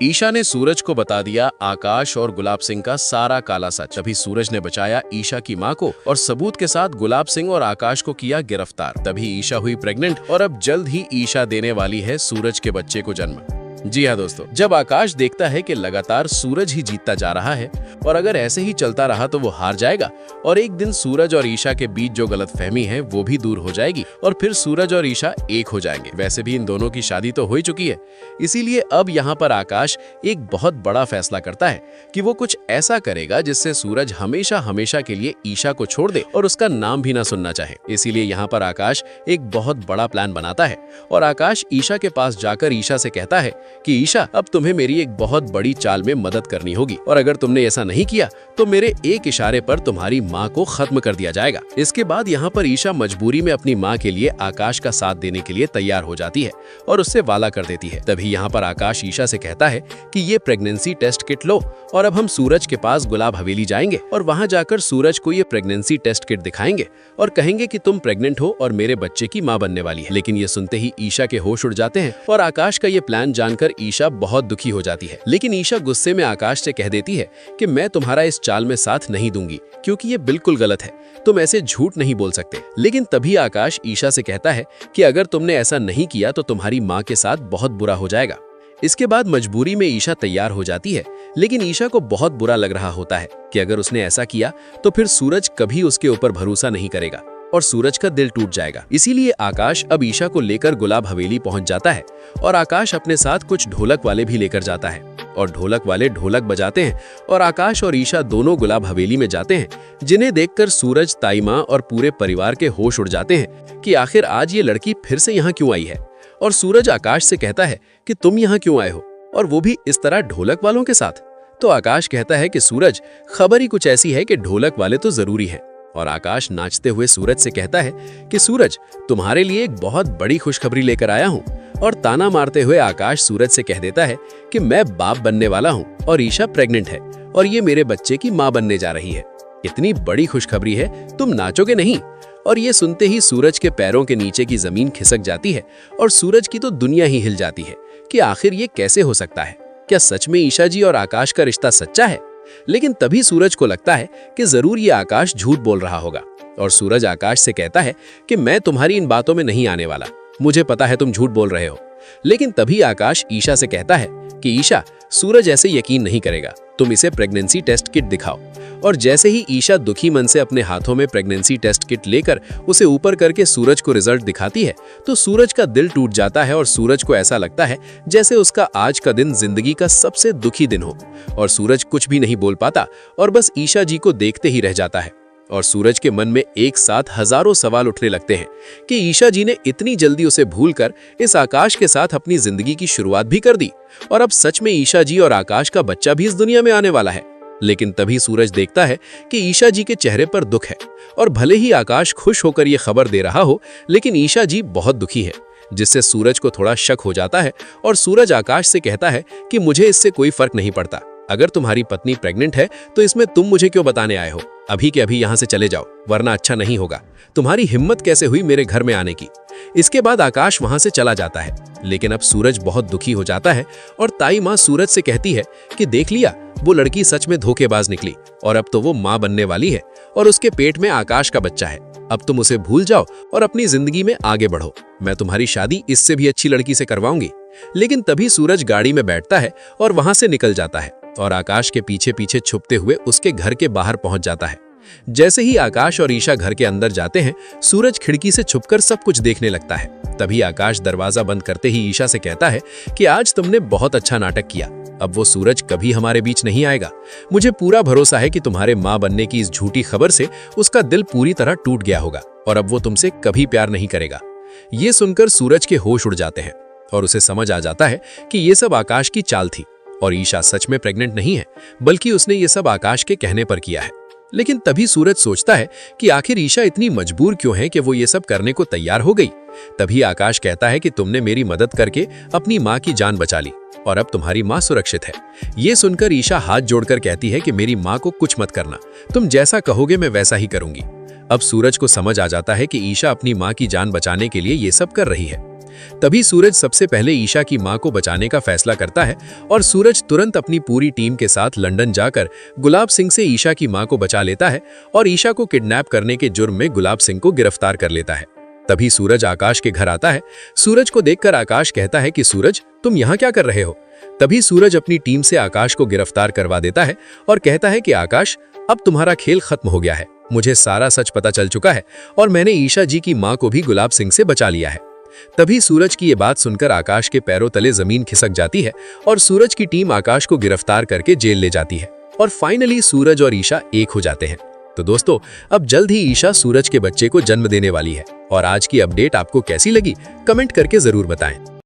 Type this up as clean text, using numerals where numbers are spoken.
ईशा ने सूरज को बता दिया आकाश और गुलाब सिंह का सारा काला सच। तभी सूरज ने बचाया ईशा की मां को और सबूत के साथ गुलाब सिंह और आकाश को किया गिरफ्तार। तभी ईशा हुई प्रेग्नेंट और अब जल्द ही ईशा देने वाली है सूरज के बच्चे को जन्म। जी हाँ दोस्तों, जब आकाश देखता है कि लगातार सूरज ही जीतता जा रहा है और अगर ऐसे ही चलता रहा तो वो हार जाएगा और एक दिन सूरज और ईशा के बीच जो गलतफहमी है वो भी दूर हो जाएगी और फिर सूरज और ईशा एक हो जाएंगे। वैसे भी इन दोनों की शादी तो हो ही चुकी है, इसीलिए अब यहाँ पर आकाश एक बहुत बड़ा फैसला करता है कि वो कुछ ऐसा करेगा जिससे सूरज हमेशा हमेशा के लिए ईशा को छोड़ दे और उसका नाम भी ना सुनना चाहे। इसीलिए यहाँ पर आकाश एक बहुत बड़ा प्लान बनाता है और आकाश ईशा के पास जाकर ईशा से कहता है कि ईशा, अब तुम्हें मेरी एक बहुत बड़ी चाल में मदद करनी होगी और अगर तुमने ऐसा नहीं किया तो मेरे एक इशारे पर तुम्हारी माँ को खत्म कर दिया जाएगा। इसके बाद यहाँ पर ईशा मजबूरी में अपनी माँ के लिए आकाश का साथ देने के लिए तैयार हो जाती है और उससे वादा कर देती है। तभी यहाँ पर आकाश ईशा से कहता है कि ये प्रेगनेंसी टेस्ट किट लो और अब हम सूरज के पास गुलाब हवेली जाएंगे और वहाँ जाकर सूरज को ये प्रेगनेंसी टेस्ट किट दिखाएंगे और कहेंगे कि तुम प्रेग्नेंट हो और मेरे बच्चे की माँ बनने वाली है। लेकिन ये सुनते ही ईशा के होश उड़ जाते हैं और आकाश का ये प्लान जानकर ईशा बहुत दुखी हो जाती है। लेकिन ईशा गुस्से में आकाश से कह देती है कि मैं तुम्हारा इस चाल में साथ नहीं दूंगी क्योंकि ये बिल्कुल गलत है, तुम ऐसे झूठ नहीं बोल सकते। लेकिन तभी आकाश ईशा से कहता है कि अगर तुमने ऐसा नहीं किया तो तुम्हारी माँ के साथ बहुत बुरा हो जाएगा। इसके बाद मजबूरी में ईशा तैयार हो जाती है, लेकिन ईशा को बहुत बुरा लग रहा होता है कि अगर उसने ऐसा किया तो फिर सूरज कभी उसके ऊपर भरोसा नहीं करेगा और सूरज का दिल टूट जाएगा। इसीलिए आकाश अब ईशा को लेकर गुलाब हवेली पहुंच जाता है और आकाश अपने साथ कुछ ढोलक वाले भी लेकर जाता है और ढोलक वाले ढोलक बजाते हैं और आकाश और ईशा दोनों गुलाब हवेली में जाते हैं, जिन्हें देखकर सूरज, ताई माँ और पूरे परिवार के होश उड़ जाते हैं कि आखिर आज ये लड़की फिर से यहाँ क्यों आई है। और सूरज आकाश से कहता है कि तुम यहाँ क्यों आए हो और वो भी इस तरह ढोलक वालों के साथ। तो आकाश कहता है कि सूरज, खबर ही कुछ ऐसी है कि ढोलक वाले तो जरूरी है। और आकाश नाचते हुए सूरज से कहता है कि सूरज, तुम्हारे लिए एक बहुत बड़ी खुशखबरी लेकर आया हूँ। और ताना मारते हुए आकाश सूरज से कह देता है कि मैं बाप बनने वाला हूँ और ईशा प्रेग्नेंट है और ये मेरे बच्चे की माँ बनने जा रही है। इतनी बड़ी खुशखबरी है, तुम नाचोगे नहीं? और ये सुनते ही सूरज के पैरों के नीचे की जमीन खिसक जाती है और सूरज की तो दुनिया ही हिल जाती है कि आखिर ये कैसे हो सकता है? क्या सच में ईशा जी और आकाश का रिश्ता सच्चा है? लेकिन तभी सूरज को लगता है कि जरूर ये आकाश झूठ बोल रहा होगा और सूरज आकाश से कहता है कि मैं तुम्हारी इन बातों में नहीं आने वाला, मुझे पता है तुम झूठ बोल रहे हो। लेकिन तभी आकाश ईशा से कहता है कि ईशा, सूरज ऐसे यकीन नहीं करेगा, तुम इसे प्रेगनेंसी टेस्ट किट दिखाओ। और जैसे ही ईशा दुखी मन से अपने हाथों में प्रेगनेंसी टेस्ट किट लेकर उसे ऊपर करके सूरज को रिजल्ट दिखाती है तो सूरज का दिल टूट जाता है और सूरज को ऐसा लगता है जैसे उसका आज का दिन जिंदगी का सबसे दुखी दिन हो। और सूरज कुछ भी नहीं बोल पाता और बस ईशा जी को देखते ही रह जाता है। और सूरज के मन में एक साथ हजारों सवाल उठने लगते हैं कि ईशा जी ने इतनी जल्दी उसे भूलकर इस आकाश के साथ अपनी जिंदगी की शुरुआत भी कर दी और अब सच में ईशा जी और आकाश का बच्चा भी इस दुनिया में आने वाला है। लेकिन तभी सूरज देखता है कि ईशा जी के चेहरे पर दुख है और भले ही आकाश खुश होकर ये खबर दे रहा हो, लेकिन ईशा जी बहुत दुखी है, जिससे सूरज को थोड़ा शक हो जाता है। और सूरज आकाश से कहता है कि मुझे इससे कोई फर्क नहीं पड़ता, अगर तुम्हारी पत्नी प्रेग्नेंट है तो इसमें तुम मुझे क्यों बताने आए हो? अभी के अभी यहाँ से चले जाओ, वरना अच्छा नहीं होगा। तुम्हारी हिम्मत कैसे हुई मेरे घर में आने की? इसके बाद आकाश वहां से चला जाता है। लेकिन अब सूरज बहुत दुखी हो जाता है और ताई माँ सूरज से कहती है कि देख लिया, वो लड़की सच में धोखेबाज निकली और अब तो वो माँ बनने वाली है और उसके पेट में आकाश का बच्चा है। अब तुम उसे भूल जाओ और अपनी जिंदगी में आगे बढ़ो, मैं तुम्हारी शादी इससे भी अच्छी लड़की से करवाऊंगी। लेकिन तभी सूरज गाड़ी में बैठता है और वहां से निकल जाता है और आकाश के पीछे पीछे छुपते हुए उसके घर के बाहर पहुंच जाता है। जैसे ही आकाश और ईशा घर के अंदर जाते हैं, सूरज खिड़की से छुपकर सब कुछ देखने लगता है। तभी आकाश दरवाजा बंद करते ही ईशा से कहता है कि आज तुमने बहुत अच्छा नाटक किया, अब वो सूरज कभी हमारे बीच नहीं आएगा। मुझे पूरा भरोसा है कि तुम्हारे माँ बनने की इस झूठी खबर से उसका दिल पूरी तरह टूट गया होगा और अब वो तुमसे कभी प्यार नहीं करेगा। ये सुनकर सूरज के होश उड़ जाते हैं और उसे समझ आ जाता है कि ये सब आकाश की चाल थी और ईशा सच में प्रेग्नेंट नहीं है, बल्कि उसने ये सब आकाश के कहने पर किया है। लेकिन तभी सूरज सोचता है कि आखिर ईशा इतनी मजबूर क्यों है कि वो ये सब करने को तैयार हो गई। तभी आकाश कहता है कि तुमने मेरी मदद करके अपनी माँ की जान बचा ली और अब तुम्हारी माँ सुरक्षित है। ये सुनकर ईशा हाथ जोड़कर कहती है कि मेरी माँ को कुछ मत करना, तुम जैसा कहोगे मैं वैसा ही करूंगी। अब सूरज को समझ आ जाता है कि ईशा अपनी माँ की जान बचाने के लिए ये सब कर रही है। तभी सूरज सबसे पहले ईशा की मां को बचाने का फैसला करता है और सूरज तुरंत अपनी पूरी टीम के साथ लंदन जाकर गुलाब सिंह से ईशा की मां को बचा लेता है और ईशा को किडनैप करने के जुर्म में गुलाब सिंह को गिरफ्तार कर लेता है। तभी सूरज आकाश के घर आता है। सूरज को देखकर आकाश कहता है कि सूरज, तुम यहाँ क्या कर रहे हो? तभी सूरज अपनी टीम से आकाश को गिरफ्तार करवा देता है और कहता है कि आकाश, अब तुम्हारा खेल खत्म हो गया है। मुझे सारा सच पता चल चुका है और मैंने ईशा जी की मां को भी गुलाब सिंह से बचा लिया है। तभी सूरज की ये बात सुनकर आकाश के पैरों तले जमीन खिसक जाती है और सूरज की टीम आकाश को गिरफ्तार करके जेल ले जाती है और फाइनली सूरज और ईशा एक हो जाते हैं। तो दोस्तों, अब जल्द ही ईशा सूरज के बच्चे को जन्म देने वाली है। और आज की अपडेट आपको कैसी लगी, कमेंट करके जरूर बताएं।